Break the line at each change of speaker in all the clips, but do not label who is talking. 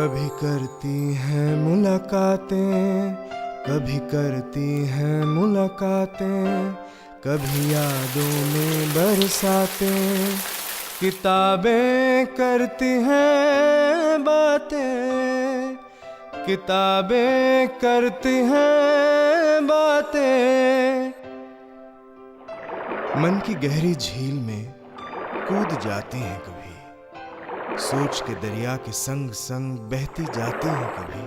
कभी करती हैं मुलाकातें, कभी करती हैं मुलाकातें, कभी यादों में बरसातें, किताबें करती हैं बातें, किताबें करती हैं बातें। मन की गहरी झील में कूद जाती हैं कभी, सोच के दरिया के संग संग बहती जाती हैं कभी।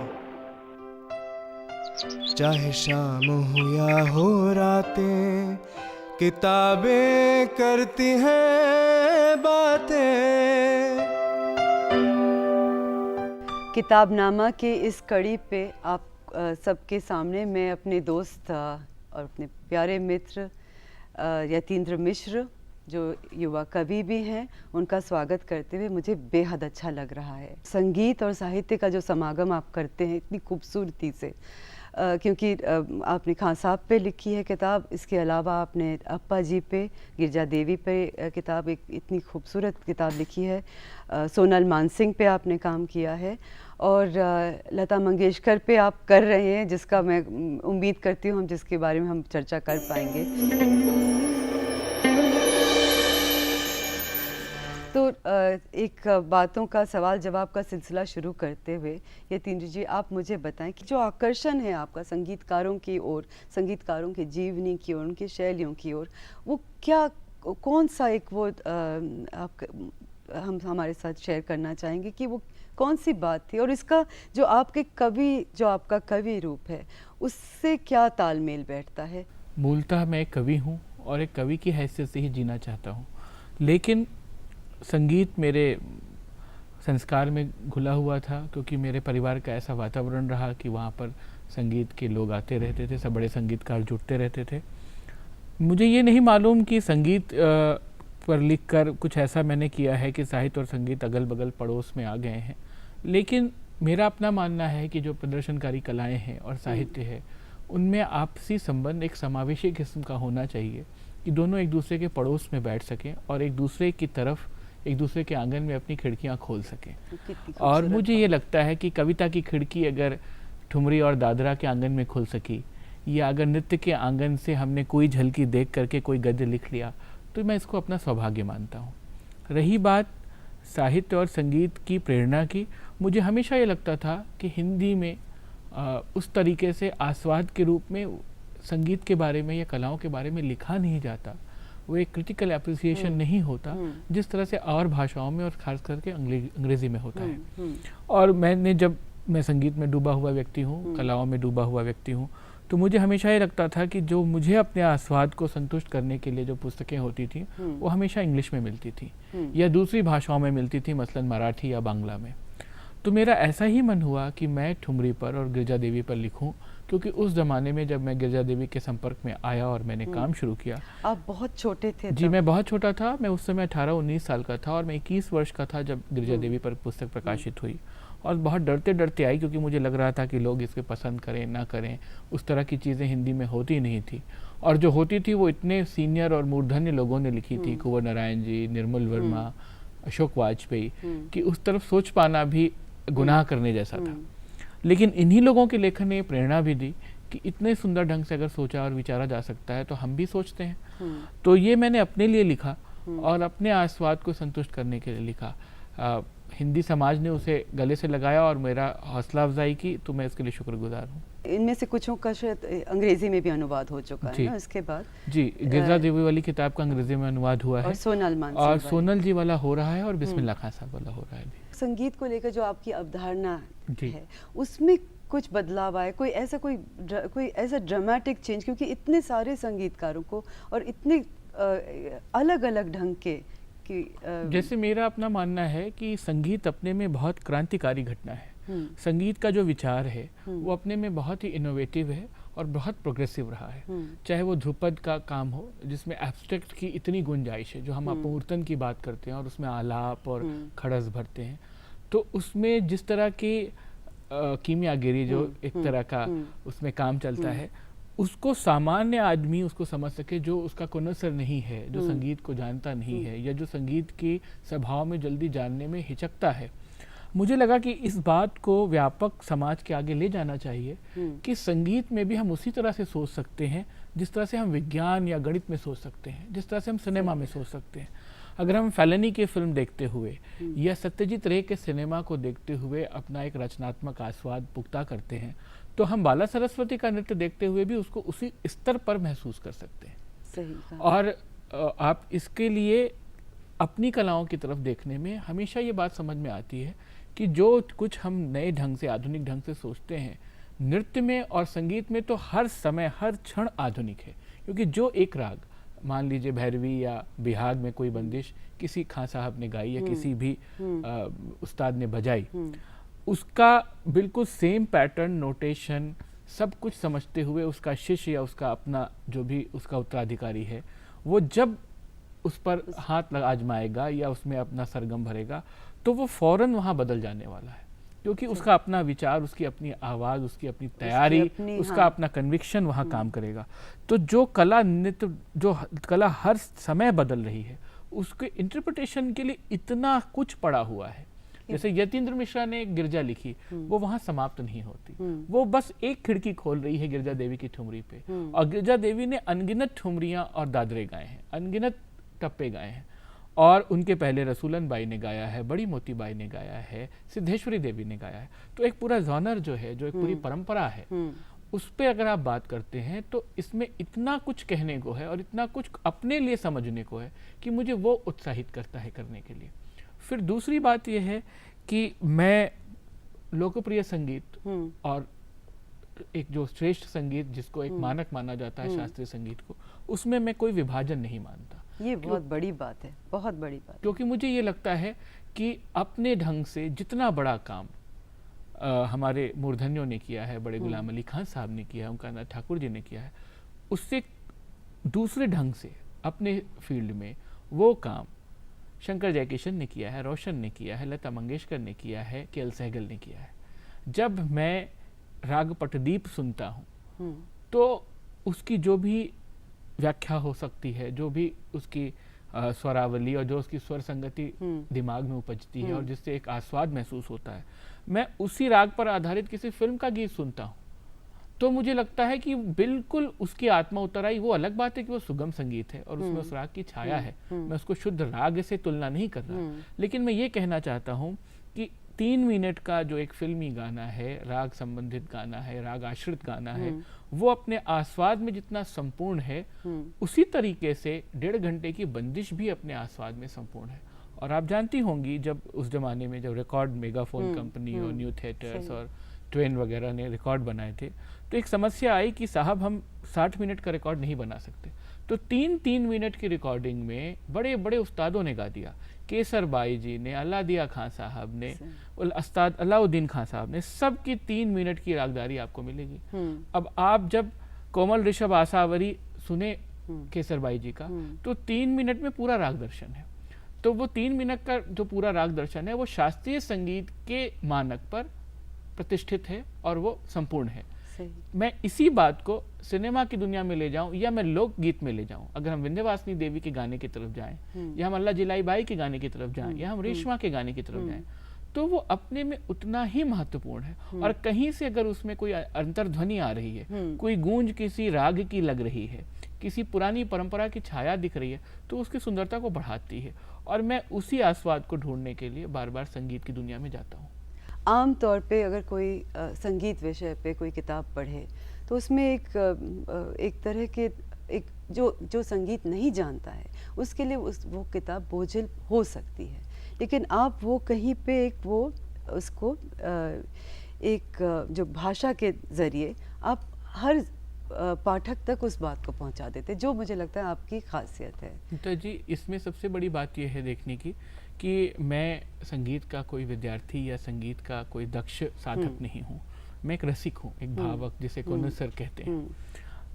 चाहे शाम हो या हो रातें, किताबें करती हैं बातें।
किताबनामा के इस कड़ी पे आप सबके सामने मैं अपने दोस्त और अपने प्यारे मित्र यतीन्द्र मिश्र, जो युवा कवि भी हैं, उनका स्वागत करते हुए मुझे बेहद अच्छा लग रहा है। संगीत और साहित्य का जो समागम आप करते हैं इतनी खूबसूरती से, क्योंकि आपने खान साहब पे लिखी है किताब, इसके अलावा आपने अप्पा जी पे, गिरजा देवी पे किताब, एक इतनी खूबसूरत किताब लिखी है। सोनल मानसिंह पे आपने काम किया है और लता मंगेशकर पे आप कर रहे हैं, जिसका मैं उम्मीद करती हूँ जिसके बारे में हम चर्चा कर पाएंगे। तो एक बातों का सवाल जवाब का सिलसिला शुरू करते हुए यतीन्द्र जी, आप मुझे बताएं कि जो आकर्षण है आपका संगीतकारों की ओर, संगीतकारों की जीवनी की ओर, उनकी शैलियों की ओर, वो क्या, कौन सा एक वो आप हम हमारे साथ शेयर करना चाहेंगे कि वो कौन सी बात थी, और इसका जो आपके कवि, जो आपका कवि रूप है, उससे क्या तालमेल बैठता है?
मूलतः मैं एक कवि हूँ और एक कवि की हैसियत से ही जीना चाहता हूँ, लेकिन संगीत मेरे संस्कार में घुला हुआ था, क्योंकि मेरे परिवार का ऐसा वातावरण रहा कि वहाँ पर संगीत के लोग आते रहते थे, सब बड़े संगीतकार जुटते रहते थे। मुझे ये नहीं मालूम कि संगीत पर लिखकर कुछ ऐसा मैंने किया है कि साहित्य और संगीत अगल बगल पड़ोस में आ गए हैं, लेकिन मेरा अपना मानना है कि जो प्रदर्शनकारी कलाएँ हैं और साहित्य है, उनमें आपसी संबंध एक समावेशी किस्म का होना चाहिए कि दोनों एक दूसरे के पड़ोस में बैठ सकें और एक दूसरे की तरफ, एक दूसरे के आंगन में अपनी खिड़कियां खोल सकें। और मुझे ये लगता है कि कविता की खिड़की अगर ठुमरी और दादरा के आंगन में खुल सकी, या अगर नृत्य के आंगन से हमने कोई झलकी देख करके कोई गद्य लिख लिया, तो मैं इसको अपना सौभाग्य मानता हूँ। रही बात साहित्य और संगीत की प्रेरणा की, मुझे हमेशा ये लगता था कि हिंदी में उस तरीके से आस्वाद के रूप में संगीत के बारे में या कलाओं के बारे में लिखा नहीं जाता, वो एक क्रिटिकल एप्रिसिएशन नहीं होता जिस तरह से और भाषाओं में और खास करके अंग्रेज़ी में होता है। और मैं संगीत में डूबा हुआ व्यक्ति हूँ, कलाओं में डूबा हुआ व्यक्ति हूँ, तो मुझे हमेशा ये लगता था कि जो मुझे अपने आस्वाद को संतुष्ट करने के लिए जो पुस्तकें होती थी वो हमेशा इंग्लिश में मिलती थी या दूसरी भाषाओं में मिलती थी, मसलन मराठी या बांग्ला में। तो मेरा ऐसा ही मन हुआ कि मैं ठुमरी पर और गिरजा देवी पर लिखूं, क्योंकि उस ज़माने में जब मैं गिरजा देवी के संपर्क में आया और मैंने काम शुरू किया।
आप बहुत छोटे थे?
जी, मैं बहुत छोटा था, मैं उस समय 18-19 साल का था और मैं 21 वर्ष का था जब गिरजा देवी पर पुस्तक प्रकाशित हुई। और बहुत डरते डरते आई, क्योंकि मुझे लग रहा था कि लोग इसके पसंद करें ना करें, उस तरह की चीज़ें हिंदी में होती नहीं थी, और जो होती थी वो इतने सीनियर और मूर्धन्य लोगों ने लिखी थी, कुंवर नारायण जी, निर्मल वर्मा, अशोक वाजपेयी, कि उस तरफ सोच पाना भी गुनाह करने जैसा था। लेकिन इन्हीं लोगों के लेखन ने प्रेरणा भी दी कि इतने सुंदर ढंग से अगर सोचा और विचारा जा सकता है तो हम भी सोचते हैं। तो ये मैंने अपने लिए लिखा और अपने आस्वाद को संतुष्ट करने के लिए लिखा। हिंदी समाज ने उसे गले से लगाया और मेरा हौसला अफजाई की, तो मैं इसके लिए शुक्रगुजार हूँ।
इनमें से कुछों का शायद अंग्रेजी में भी अनुवाद हो चुका है ना इसके बाद?
जी, गिरजा देवी वाली किताब का अंग्रेजी में अनुवाद हुआ है, और सोनल जी वाला हो रहा है, और बिस्मिल्लाह खान साहब वाला हो रहा है भी।
संगीत को लेकर जो आपकी अवधारणा है, उसमें कुछ बदलाव आए? कोई ऐसा ड्रामेटिक चेंज, क्योंकि इतने सारे संगीतकारों को और इतने अलग अलग ढंग के
जैसे मेरा अपना मानना है कि संगीत अपने में बहुत क्रांतिकारी घटना है। संगीत का जो विचार है वो अपने में बहुत ही इनोवेटिव है और बहुत प्रोग्रेसिव रहा है। चाहे वो ध्रुपद का काम हो, जिसमें एब्स्ट्रैक्ट की इतनी गुंजाइश है, जो हम अपूर्तन की बात करते हैं और उसमें आलाप और खड़स भरते हैं, तो उसमें जिस तरह की कीमियागिरी जो एक तरह का उसमें काम चलता है, उसको सामान्य आदमी उसको समझ सके, जो उसका कोनसर नहीं है, जो संगीत को जानता नहीं है, या जो संगीत की सभाओं में जल्दी जानने में हिचकता है, मुझे लगा कि इस बात को व्यापक समाज के आगे ले जाना चाहिए कि संगीत में भी हम उसी तरह से सोच सकते हैं जिस तरह से हम विज्ञान या गणित में सोच सकते हैं, जिस तरह से हम सिनेमा में सोच सकते हैं। अगर हम फेलिनी की फिल्म देखते हुए या सत्यजीत रे के सिनेमा को देखते हुए अपना एक रचनात्मक आस्वाद पुख्ता करते हैं, तो हम बाला सरस्वती का नृत्य देखते हुए भी उसको उसी स्तर पर महसूस कर सकते हैं।
सही कहा।
और आप इसके लिए अपनी कलाओं की तरफ देखने में हमेशा ये बात समझ में आती है कि जो कुछ हम नए ढंग से, आधुनिक ढंग से सोचते हैं, नृत्य में और संगीत में तो हर समय हर क्षण आधुनिक है। क्योंकि जो एक राग, मान लीजिए भैरवी या बिहार में कोई बंदिश किसी खां साहब ने गाई या किसी भी उस्ताद ने बजाई, उसका बिल्कुल सेम पैटर्न, नोटेशन, सब कुछ समझते हुए उसका शिष्य या उसका अपना जो भी उसका उत्तराधिकारी है, वो जब उस पर हाथ आजमाएगा या उसमें अपना सरगम भरेगा तो वो फौरन वहाँ बदल जाने वाला है। क्योंकि उसका अपना विचार, उसकी अपनी आवाज़, उसकी अपनी तैयारी, उसका अपना कन्विक्शन वहाँ काम करेगा। तो जो कला, नृत्य, जो कला हर समय बदल रही है, उसके इंटरप्रिटेशन के लिए इतना कुछ पड़ा हुआ है। जैसे यतीन्द्र मिश्रा ने एक गिरजा लिखी, वो वहाँ समाप्त नहीं होती, वो बस एक खिड़की खोल रही है गिरजा देवी की ठुमरी पे, और गिरजा देवी ने अनगिनत ठुमरियाँ और दादरे गाए हैं, अनगिनत टप्पे गाए हैं। और उनके पहले रसूलन बाई ने गाया है, बड़ी मोती बाई ने गाया है, सिद्धेश्वरी देवी ने गाया है। तो एक पूरा जॉनर जो है, जो एक पूरी परंपरा है, उस पर अगर आप बात करते हैं तो इसमें इतना कुछ कहने को है और इतना कुछ अपने लिए समझने को है कि मुझे वो उत्साहित करता है करने के लिए। फिर दूसरी बात यह है कि मैं लोकप्रिय संगीत और एक जो श्रेष्ठ संगीत जिसको एक मानक माना जाता है शास्त्रीय संगीत को, उसमें मैं कोई विभाजन नहीं मानता।
ये बहुत बड़ी बात है, बहुत बड़ी बात।
क्योंकि मुझे ये लगता है कि अपने ढंग से जितना बड़ा काम हमारे मूर्धन्यों ने किया है, बड़े गुलाम अली खान साहब ने किया है, ओंकारनाथ ठाकुर जी ने किया है, उससे दूसरे ढंग से अपने फील्ड में वो काम शंकर जयकिशन ने किया है, रोशन ने किया है, लता मंगेशकर ने किया है, के एल सहगल ने किया है। जब मैं राग पटदीप सुनता हूँ तो उसकी जो भी व्याख्या हो सकती है, जो भी उसकी स्वरावली और जो उसकी स्वर संगति दिमाग में उपजती है और जिससे एक आस्वाद महसूस होता है, मैं उसी राग पर आधारित किसी फिल्म का गीत सुनता हूँ तो मुझे लगता है कि बिल्कुल उसकी आत्मा उतर आई। वो अलग बात है कि वो सुगम संगीत है और उसमें उस राग की छाया है, मैं उसको शुद्ध राग से तुलना नहीं कर रहा, लेकिन मैं ये कहना चाहता हूँ कि 3 मिनट का जो एक फिल्मी गाना है, राग संबंधित गाना है, राग आश्रित गाना है, वो अपने आस्वाद में जितना संपूर्ण है, उसी तरीके से 1.5 घंटे की बंदिश भी अपने आस्वाद में संपूर्ण है। और आप जानती होंगी जब उस जमाने में जब रिकॉर्ड मेगाफोन कंपनी और न्यू थिएटर्स और ट्वेन वगैरह ने रिकॉर्ड बनाए थे, तो एक समस्या आई कि साहब हम 60 मिनट का रिकॉर्ड नहीं बना सकते, तो 3-3 मिनट की रिकॉर्डिंग में बड़े बड़े उस्तादों ने गा दिया। केसर बाई जी ने, अलादिया खां साहब ने, उस्ताद अलाउद्दीन खां साहब ने, सबकी 3 मिनट की रागदारी आपको मिलेगी। अब आप जब कोमल ऋषभ आसावरी सुने केसर बाई जी का, तो 3 मिनट में पूरा राग दर्शन है। तो वो 3 मिनट का जो पूरा राग दर्शन है वो शास्त्रीय संगीत के मानक पर प्रतिष्ठित है और वो संपूर्ण है। मैं इसी बात को सिनेमा की दुनिया में ले जाऊं या मैं लोकगीत में ले जाऊं, अगर हम विंध्यवासिनी देवी के गाने की तरफ जाएं या हम अल्लाह जिलाई बाई के गाने की तरफ जाएं या हम रेशमा के गाने की तरफ जाएं, तो वो अपने में उतना ही महत्वपूर्ण है। और कहीं से अगर उसमें कोई अंतर्ध्वनि आ रही है, कोई गूंज किसी राग की लग रही है, किसी पुरानी परंपरा की छाया दिख रही है, तो उसकी सुंदरता को बढ़ाती है। और मैं उसी आस्वाद को ढूंढने के लिए बार बार संगीत की दुनिया में जाता हूँ।
आम तौर पे अगर कोई संगीत विषय पे कोई किताब पढ़े तो उसमें एक तरह के एक जो संगीत नहीं जानता है उसके लिए वो किताब बोझिल हो सकती है, लेकिन आप वो कहीं पे उसको एक जो भाषा के ज़रिए आप हर पाठक तक उस बात को पहुंचा देते, जो मुझे लगता है आपकी खासियत है।
तो जी इसमें सबसे बड़ी बात यह है देखने की कि मैं संगीत का कोई विद्यार्थी या संगीत का कोई दक्ष साधक नहीं हूँ, मैं एक रसिक हूँ, एक भावक, जिसे कॉन्सर कहते हैं।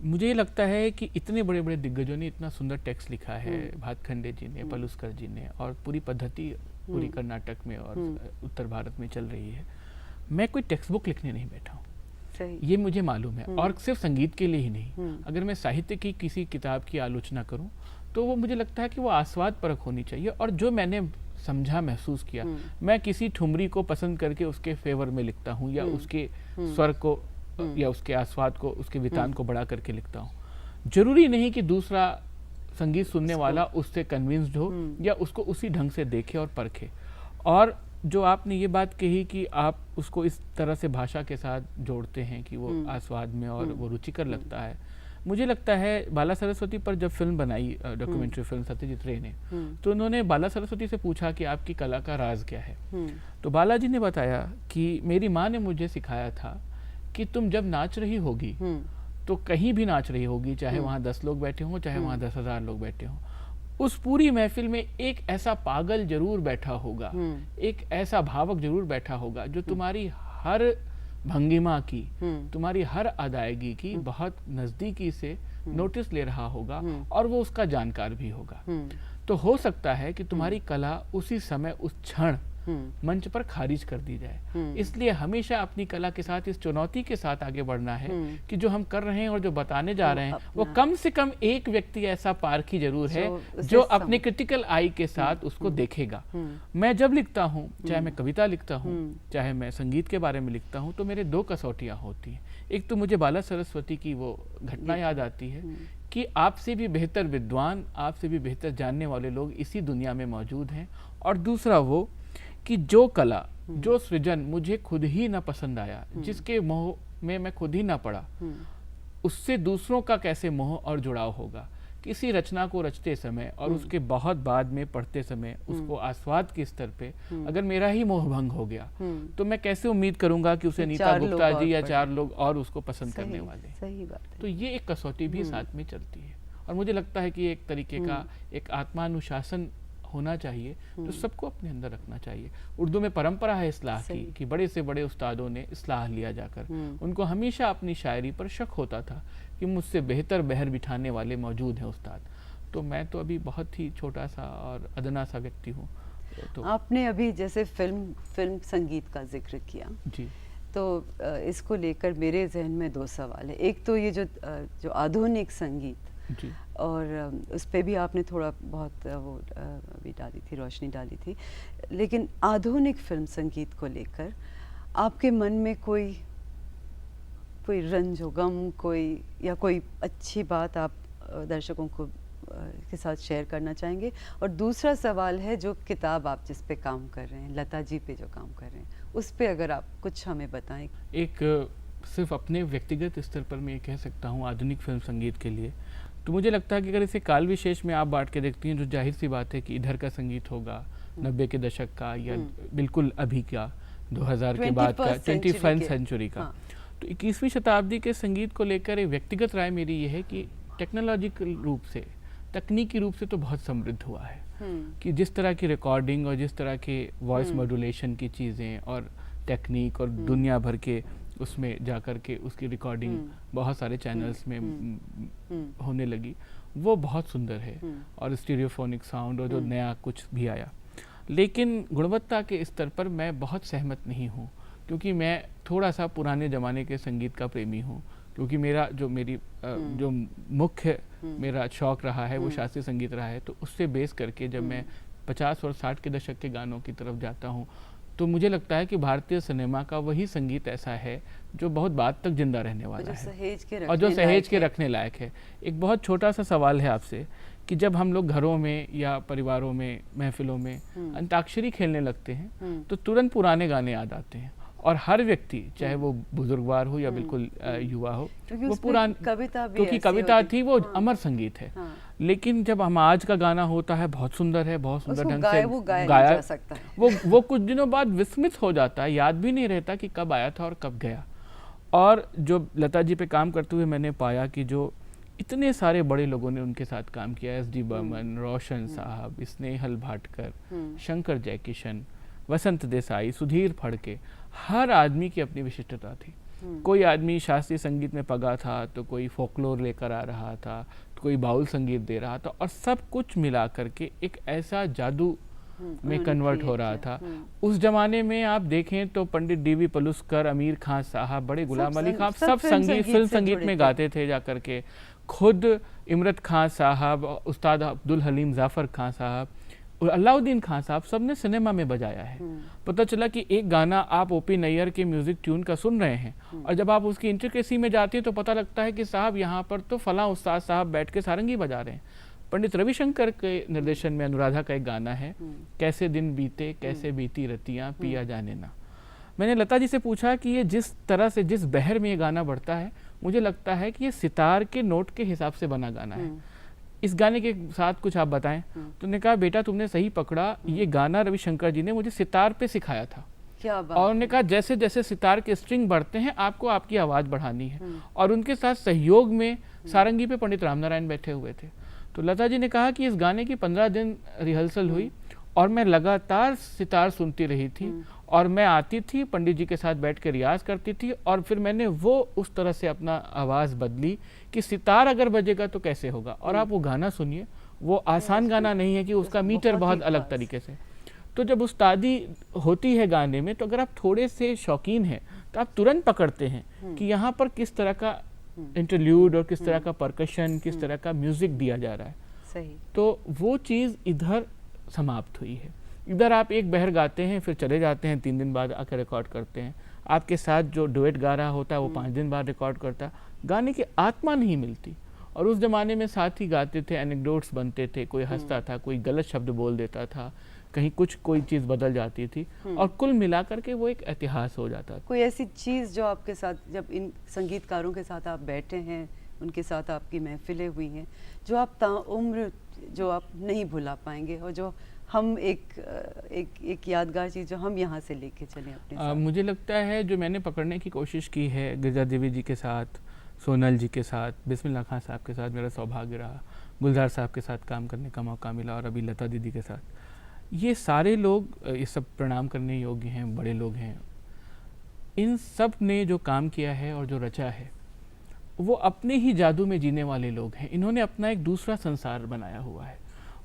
मुझे ये लगता है कि इतने बड़े बड़े दिग्गजों ने इतना सुंदर टेक्स्ट लिखा है, भातखंडे जी ने, पलुस्कर जी ने, और पूरी पद्धति पूरी कर्नाटक में और उत्तर भारत में चल रही है। मैं कोई टेक्स्ट बुक लिखने नहीं बैठा हूँ, ये मुझे मालूम है। और सिर्फ संगीत के लिए ही नहीं, अगर मैं साहित्य की किसी किताब की आलोचना करूं तो वो मुझे लगता है कि वो आस्वाद परख होनी चाहिए। और जो मैंने समझा, महसूस किया। मैं किसी ठुमरी को पसंद करके उसके फेवर में लिखता हूँ, या उसके स्वर को या उसके आस्वाद को, उसके वितान को बढ़ा करके लिखता हूँ। जरूरी नहीं कि दूसरा संगीत सुनने वाला उससे कन्विंस्ड हो या उसको उसी ढंग से देखे और परखे। और जो आपने ये बात कही कि आप उसको इस तरह से भाषा के साथ जोड़ते हैं कि वो आस्वाद में और वो रुचिकर लगता है, मुझे लगता है बाला सरस्वती पर जब फिल्म बनाई, डॉक्यूमेंट्री फिल्म सत्यजीत रे ने, तो उन्होंने बाला सरस्वती से पूछा कि आपकी कला का राज क्या है। तो बालाजी ने बताया कि मेरी माँ ने मुझे सिखाया था कि तुम जब नाच रही होगी तो कहीं भी नाच रही होगी, चाहे वहाँ 10 लोग बैठे हों, चाहे वहाँ 10,000 लोग बैठे हों, उस पूरी महफिल में एक ऐसा पागल जरूर बैठा होगा, एक ऐसा भावक जरूर बैठा होगा जो तुम्हारी हर भंगिमा की, तुम्हारी हर अदायगी की बहुत नजदीकी से नोटिस ले रहा होगा और वो उसका जानकार भी होगा। तो हो सकता है कि तुम्हारी कला उसी समय, उस क्षण मंच पर खारिज कर दी जाए। इसलिए हमेशा अपनी कला के साथ इस चुनौती के साथ आगे बढ़ना है कि जो हम कर रहे हैं और जो बताने जा रहे हैं वो कम से कम एक व्यक्ति ऐसा पारखी जरूर है जो अपने क्रिटिकल आई के साथ उसको देखेगा। मैं जब लिखता हूँ, चाहे मैं कविता लिखता हूँ, चाहे मैं संगीत के बारे में लिखता हूँ, तो मेरे 2 कसौटियाँ होती हैं। एक तो मुझे बाला सरस्वती की वो घटना याद आती है कि आपसे भी बेहतर विद्वान, आपसे भी बेहतर जानने वाले लोग इसी दुनिया में मौजूद हैं। और दूसरा वो कि जो कला, जो सृजन मुझे खुद ही ना पसंद आया, जिसके मोह में मैं खुद ही ना पड़ा, उससे दूसरों का कैसे मोह और जुड़ाव होगा। किसी रचना को रचते समय और उसके बहुत बाद में पढ़ते समय उसको आस्वाद के स्तर पे अगर मेरा ही मोह भंग हो गया तो मैं कैसे उम्मीद करूंगा कि उसे नीता गुप्ता जी या 4 लोग और उसको पसंद करने वाले।
सही बात है।
तो ये एक कसौटी भी साथ में चलती है और मुझे लगता है कि एक तरीके का एक आत्मानुशासन होना चाहिए जो सबको अपने अंदर रखना चाहिए। उर्दू में परंपरा है इस्लाह की कि बड़े से बड़े उस्तादों ने इस्लाह लिया जाकर, उनको हमेशा अपनी शायरी पर शक होता था कि मुझसे बेहतर बहर बिठाने वाले मौजूद हैं उस्ताद। तो मैं तो अभी बहुत ही छोटा सा और अदना सा व्यक्ति हूँ। तो
आपने अभी जैसे फिल्म संगीत का जिक्र किया
जी,
तो इसको लेकर मेरे जहन में 2 सवाल है। एक तो ये जो आधुनिक संगीत
जी,
और उस पे भी आपने थोड़ा बहुत वो अभी डाली थी, रोशनी डाली थी, लेकिन आधुनिक फिल्म संगीत को लेकर आपके मन में कोई रंज हो, गम, कोई अच्छी बात आप दर्शकों को के साथ शेयर करना चाहेंगे? और दूसरा सवाल है जो किताब आप जिस पे काम कर रहे हैं, लता जी पे जो काम कर रहे हैं, उस पे अगर आप कुछ हमें बताएं।
एक सिर्फ अपने व्यक्तिगत स्तर पर मैं ये कह सकता हूँ आधुनिक फिल्म संगीत के लिए, तो मुझे लगता है कि अगर इसे काल विशेष में आप बांट के देखती हैं, जो जाहिर सी बात है कि इधर का संगीत होगा 90 के दशक का या बिल्कुल अभी का 2000 के बाद का 21st सेंचुरी का। तो 21वीं शताब्दी के संगीत को लेकर एक व्यक्तिगत राय मेरी ये है कि टेक्नोलॉजिकल रूप से, तकनीकी रूप से तो बहुत समृद्ध हुआ है कि जिस तरह की रिकॉर्डिंग और जिस तरह के वॉइस मॉड्यूलेशन की चीज़ें और टेक्निक और दुनिया भर के उसमें जाकर के उसकी रिकॉर्डिंग बहुत सारे चैनल्स में होने लगी, वो बहुत सुंदर है। और स्टीरियोफोनिक साउंड और जो नया कुछ भी आया, लेकिन गुणवत्ता के स्तर पर मैं बहुत सहमत नहीं हूँ, क्योंकि मैं थोड़ा सा पुराने ज़माने के संगीत का प्रेमी हूँ। क्योंकि जो मुख्य मेरा शौक़ रहा है वो शास्त्रीय संगीत रहा है, तो उससे बेस करके जब मैं 50 और 60 के दशक के गानों की तरफ जाता हूँ तो मुझे लगता है कि भारतीय सिनेमा का वही संगीत ऐसा है जो बहुत बाद तक जिंदा रहने वाला है और जो सहेज के रखने लायक है। एक बहुत छोटा सा सवाल है आपसे कि जब हम लोग घरों में या परिवारों में, महफिलों में अंताक्षरी खेलने लगते हैं तो तुरंत पुराने गाने याद आते हैं और हर व्यक्ति, चाहे वो बुजुर्गवार हो या बिल्कुल युवा हो, वो पुरानी कविता, क्योंकि कविता थी, वो अमर संगीत है। लेकिन जब हम आज का गाना होता है, बहुत सुंदर है, बहुत सुंदर ढंग से गाया जा सकता है, वो कुछ दिनों बाद विस्मित हो जाता है, याद भी नहीं रहता कि कब आया था और कब गया। और जो लता जी पे काम करते हुए मैंने पाया कि जो इतने सारे बड़े लोगों ने उनके साथ काम किया, एस.डी. बर्मन, रोशन साहब, स्नेहल भाटकर, शंकर जयकिशन, वसंत देसाई, सुधीर फड़के, हर आदमी की अपनी विशिष्टता थी। कोई आदमी शास्त्रीय संगीत में पगा था, तो कोई फोकलोर लेकर आ रहा था, तो कोई बाउल संगीत दे रहा था, और सब कुछ मिला करके एक ऐसा जादू में कन्वर्ट हो रहा था। उस जमाने में आप देखें तो पंडित डी.वी. पलुस्कर, अमीर खान साहब, बड़े गुलाम अली खान, सब फिल्म संगीत में गाते थे जाकर के। खुद इमरत खान साहब, उस्ताद अब्दुल हलीम जाफ़र खान साहब, अलाउद्दीन खान साहब सबने सिनेमा में बजाया है। पता चला कि एक गाना आप ओपी नैयर के म्यूजिक ट्यून का सुन रहे हैं और जब आप उसकी इंट्रिकेसी में जाते हैं तो पता लगता है कि साहब यहाँ पर तो फलां उस्ताद साहब बैठ के सारंगी बजा रहे हैं। पंडित रविशंकर के निर्देशन में अनुराधा का एक गाना है, कैसे दिन बीते कैसे बीती रतियाँ पिया जाने ना। मैंने लता जी से पूछा कि ये जिस तरह से जिस बहर में ये गाना बढ़ता है, मुझे लगता है कि ये सितार के नोट के हिसाब से बना गाना है। इस गाने के साथ कुछ आप बताएं। तो उन्होंने कहा बेटा तुमने सही पकड़ा, ये गाना रविशंकर जी ने मुझे सितार पे सिखाया था।
क्या बात।
और उन्होंने कहा जैसे जैसे सितार के स्ट्रिंग बढ़ते हैं आपको आपकी आवाज़ बढ़ानी है। और उनके साथ सहयोग में सारंगी पे पंडित रामनारायण बैठे हुए थे। तो लता जी ने कहा कि इस गाने की 15 दिन रिहर्सल हुई और मैं लगातार सितार सुनती रही थी और मैं आती थी पंडित जी के साथ बैठ के रियाज करती थी और फिर मैंने वो उस तरह से अपना आवाज़ बदली कि सितार अगर बजेगा तो कैसे होगा। और आप वो गाना सुनिए, वो आसान गाना नहीं है कि उसका मीटर बहुत अलग तरीके से। तो जब उस्तादी होती है गाने में तो अगर आप थोड़े से शौकीन हैं तो आप तुरंत पकड़ते हैं कि यहाँ पर किस तरह का इंटरल्यूड और किस तरह का परकशन, किस तरह का म्यूजिक दिया जा रहा है।
सही।
तो वो चीज़ इधर समाप्त हुई है। इधर आप एक बहर गाते हैं फिर चले जाते हैं, 3 दिन बाद आकर रिकॉर्ड करते हैं। आपके साथ जो डुएट गा रहा होता है वो 5 दिन बाद रिकॉर्ड करता है। गाने की आत्मा नहीं मिलती। और उस जमाने में साथ ही गाते थे, एनेक्डोट्स बनते थे, कोई हंसता था, कोई गलत शब्द बोल देता था, कहीं कुछ कोई चीज़ बदल जाती थी और कुल मिला करके वो एक इतिहास हो जाता था।
कोई ऐसी चीज़ जो आपके साथ, जब इन संगीतकारों के साथ आप बैठे हैं, उनके साथ आपकी महफिलें हुई हैं, जो आप ताउम्र जो आप नहीं भुला पाएंगे और जो हम एक यादगार चीज़ जो हम यहाँ से लेके चलें अपने साथ?
मुझे लगता है जो मैंने पकड़ने की कोशिश की है गिरजा देवी जी के साथ, सोनल जी के साथ, बिस्मिल्लाह खान साहब के साथ मेरा सौभाग्य रहा, गुलजार साहब के साथ काम करने का मौका मिला और अभी लता दीदी के साथ। ये सारे लोग ये सब प्रणाम करने योग्य हैं, बड़े लोग हैं। इन सब ने जो काम किया है और जो रचा है वो अपने ही जादू में जीने वाले लोग हैं। इन्होंने अपना एक दूसरा संसार बनाया हुआ है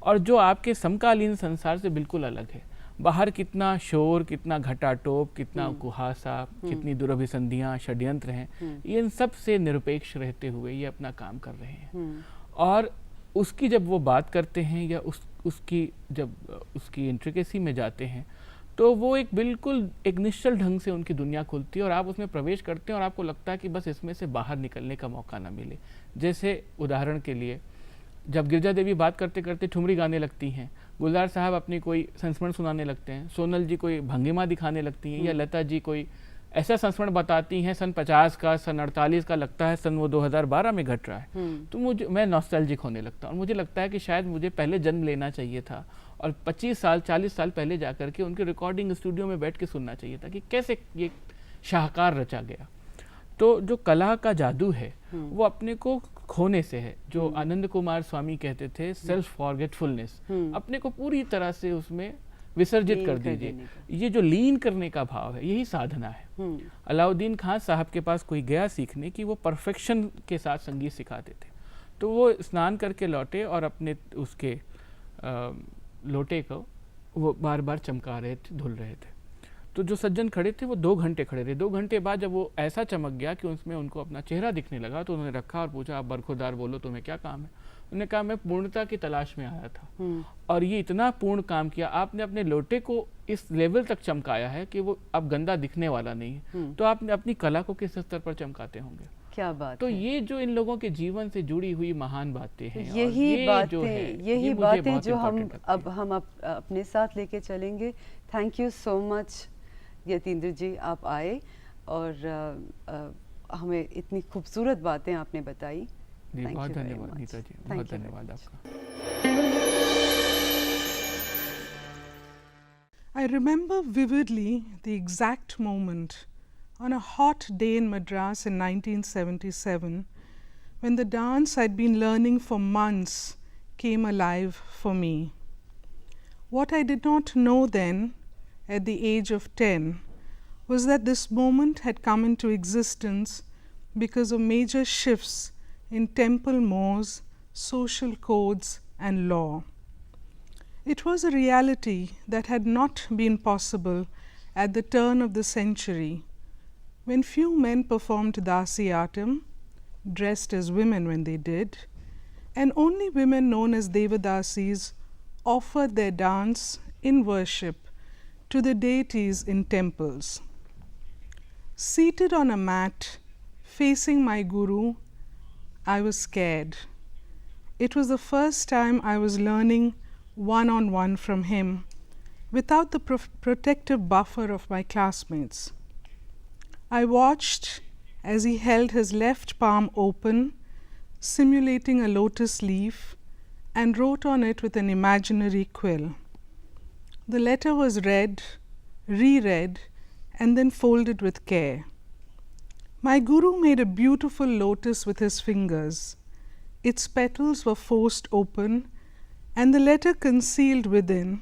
और जो आपके समकालीन संसार से बिल्कुल अलग है। बाहर कितना शोर, कितना घटाटोप, कितना कुहासा, कितनी दुरभिसंधियाँ, षड्यंत्र हैं, ये इन सब से निरपेक्ष रहते हुए ये अपना काम कर रहे हैं। और उसकी जब वो बात करते हैं या उसकी जब उसकी इंट्रिकेसी में जाते हैं तो वो एक बिल्कुल एक निश्चल ढंग से उनकी दुनिया खुलती है और आप उसमें प्रवेश करते हैं और आपको लगता है कि बस इसमें से बाहर निकलने का मौका ना मिले। जैसे उदाहरण के लिए जब गिरजा देवी बात करते करते ठुमरी गाने लगती हैं, गुलजार साहब अपनी कोई संस्मरण सुनाने लगते हैं, सोनल जी कोई भंगिमा दिखाने लगती हैं या लता जी कोई ऐसा संस्मरण बताती हैं सन 50 का, सन 48 का, लगता है सन वो 2012 में घट रहा है। तो मैं नॉस्टैल्जिक होने लगता हूँ और मुझे लगता है कि शायद मुझे पहले जन्म लेना चाहिए था और 25 साल 40 साल पहले जाकर के उनके रिकॉर्डिंग स्टूडियो में बैठ के सुनना चाहिए था कि कैसे ये शाहकार रचा गया। तो जो कला का जादू है वो अपने को खोने से है। जो आनंद कुमार स्वामी कहते थे सेल्फ फॉरगेटफुलनेस, अपने को पूरी तरह से उसमें विसर्जित कर दीजिए। ये जो लीन करने का भाव है यही साधना है। अलाउद्दीन खान साहब के पास कोई गया सीखने की, वो परफेक्शन के साथ संगीत सिखाते थे। तो वो स्नान करके लौटे और अपने उसके लोटे को वो बार बार चमका रहे थे, धुल रहे थे। तो जो सज्जन खड़े थे वो 2 घंटे खड़े रहे। 2 घंटे बाद जब वो ऐसा चमक गया कि उसमें उनको अपना चेहरा दिखने लगा तो उन्होंने रखा और पूछा, आप बरखुरदार बोलो, तुम्हें क्या काम है? उन्होंने कहा, मैं पूर्णता की तलाश में आया था और ये इतना पूर्ण काम किया। आपने अपने लोटे को इस लेवल तक चमकाया है कि वो अब गंदा दिखने वाला नहीं है। तो आपने अपनी कला को किस स्तर पर चमकाते होंगे?
क्या बात
तो
है।
ये जो इन लोगों के जीवन से जुड़ी हुई महान बातें हैं,
यही बातें जो हम अपने साथ लेके चलेंगे। Thank you so much Yatindra ji, आप आए और हमें इतनी खूबसूरत बातें आपने बताई।
बहुत धन्यवाद नीता जी, बहुत धन्यवाद आपका।
I remember vividly the exact moment on a hot day in Madras in 1977 when the dance I'd been learning for months came alive for me. What I did not know then, at the age of 10, was that this moment had come into existence because of major shifts in temple mores, social codes and law. It was a reality that had not been possible at the turn of the century, when few men performed Dasiyatam, dressed as women when they did, and only women known as Devadasis offered their dance in worship to the deities in temples. Seated on a mat, facing my guru, I was scared. It was the first time I was learning one-on-one from him, without the protective buffer of my classmates. I watched as he held his left palm open, simulating a lotus leaf, and wrote on it with an imaginary quill. The letter was read, reread, and then folded with care. My guru made a beautiful lotus with his fingers. Its petals were forced open, and the letter concealed within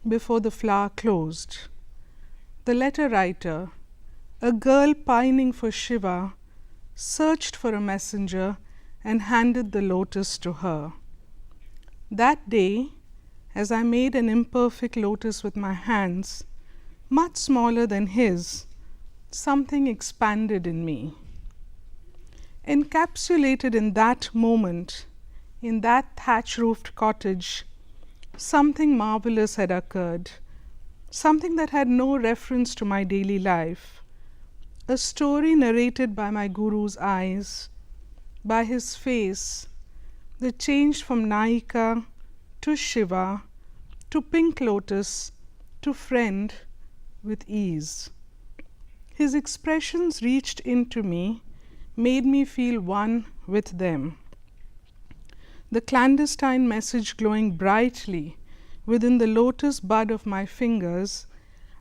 before the flower closed. The letter writer, a girl pining for Shiva, searched for a messenger and handed the lotus to her. That day, as I made an imperfect lotus with my hands, much smaller than his, something expanded in me. Encapsulated in that moment, in that thatch-roofed cottage, something marvelous had occurred, something that had no reference to my daily life, a story narrated by my guru's eyes, by his face, that changed from Naika to Shiva to pink lotus to friend with ease. His expressions reached into me, made me feel one with them. The clandestine message glowing brightly within the lotus bud of my fingers,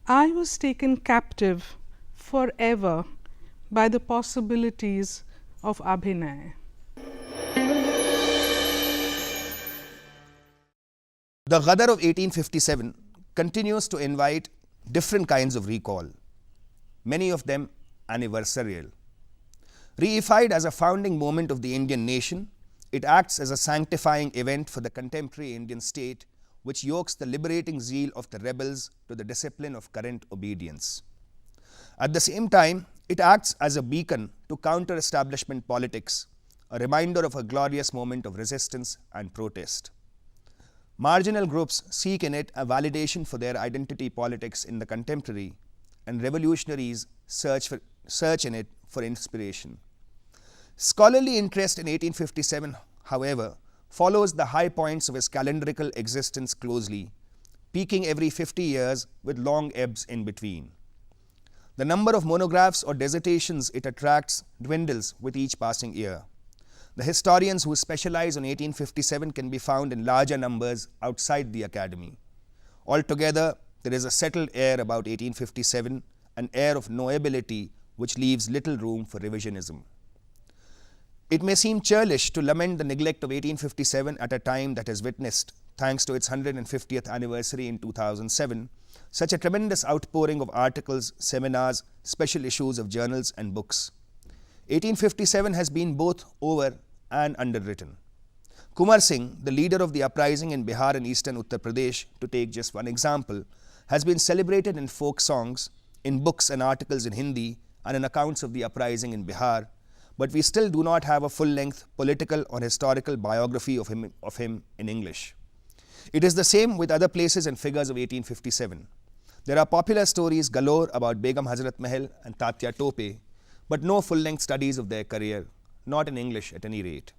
I was taken captive forever by the possibilities of Abhinay.
The Ghadar of 1857 continues to invite different kinds of recall, many of them anniversarial. Reified as a founding moment of the Indian nation, it acts as a sanctifying event for the contemporary Indian state, which yokes the liberating zeal of the rebels to the discipline of current obedience. At the same time, it acts as a beacon to counter-establishment politics, a reminder of a glorious moment of resistance and protest. Marginal groups seek in it a validation for their identity politics in the contemporary, and revolutionaries search in it for inspiration. Scholarly interest in 1857, however, follows the high points of his calendrical existence closely, peaking every 50 years with long ebbs in between. The number of monographs or dissertations it attracts dwindles with each passing year. The historians who specialize on 1857 can be found in larger numbers outside the academy. Altogether, there is a settled air about 1857, an air of knowability which leaves little room for revisionism. It may seem churlish to lament the neglect of 1857 at a time that has witnessed, thanks to its 150th anniversary in 2007, such a tremendous outpouring of articles, seminars, special issues of journals and books. 1857 has been both over and underwritten. Kumar Singh, the leader of the uprising in Bihar and eastern Uttar Pradesh, to take just one example, has been celebrated in folk songs, in books and articles in Hindi, and in accounts of the uprising in Bihar, but we still do not have a full-length political or historical biography of him in English. It is the same with other places and figures of 1857. There are popular stories galore about Begum Hazrat Mahal and Tatya Tope, but no full-length studies of their career, not in English at any rate.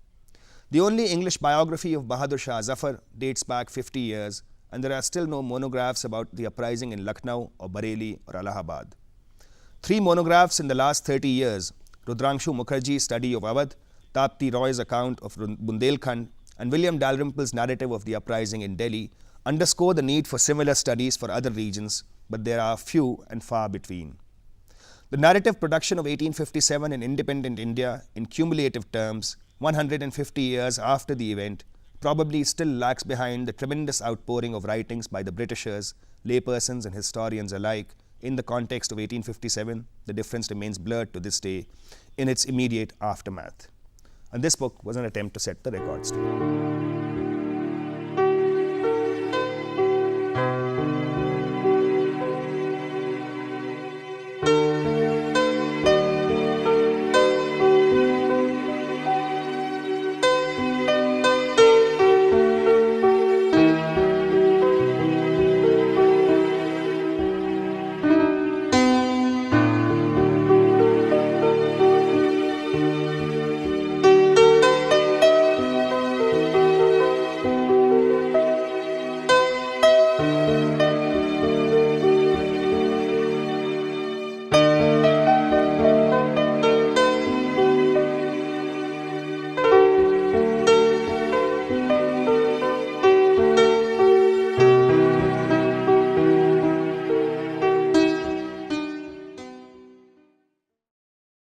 The only English biography of Bahadur Shah Zafar dates back 50 years, and there are still no monographs about the uprising in Lucknow or Bareilly or Allahabad. 3 monographs in the last 30 years, Rudrangshu Mukherjee's study of Awadh, Tapti Roy's account of Bundelkhand, and William Dalrymple's narrative of the uprising in Delhi, underscore the need for similar studies for other regions, but there are few and far between. The narrative production of 1857 in independent India, in cumulative terms, 150 years after the event, probably still lags behind the tremendous outpouring of writings by the Britishers, laypersons and historians alike. In the context of 1857, the difference remains blurred to this day in its immediate aftermath. And this book was an attempt to set the record straight.